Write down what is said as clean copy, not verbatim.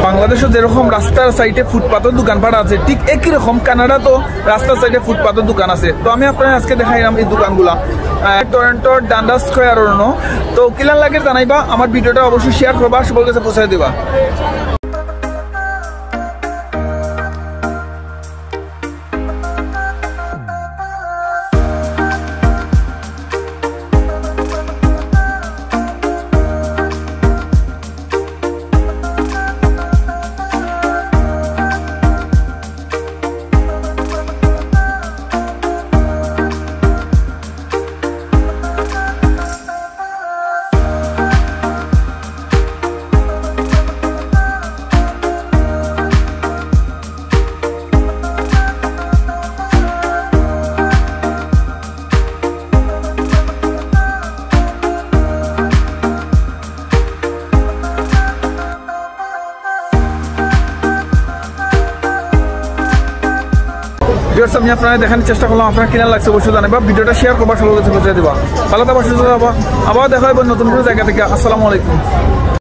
বাংলাদেশে যেরকম রাস্তার সাইডে ফুটপাতের দোকানপাট আছে ঠিক একই রকম কানাডা তো রাস্তার সাইডে ফুটপাতের দোকান আছে। তো আমি আপনার আজকে দেখাইলাম এই দোকানগুলা টরন্টোর ডান্ডাস স্কয়ার তো কিলান লাগে জানাইবা, আমার ভিডিওটা অবশ্যই শেয়ার করবা, সবার কাছে পৌঁছায় দিবা। আমি আপনারা দেখানোর চেষ্টা করলাম, আপনারা কিনা লাগছে অবশ্যই জানাবা, ভিডিওটা শেয়ার করবা, সবার কাছে পৌঁছে দিবা। ভালো থাকবা, সুস্থ থাকবা, আবার দেখা হবে নতুন কোনো জায়গা থেকে। আসসালামু আলাইকুম।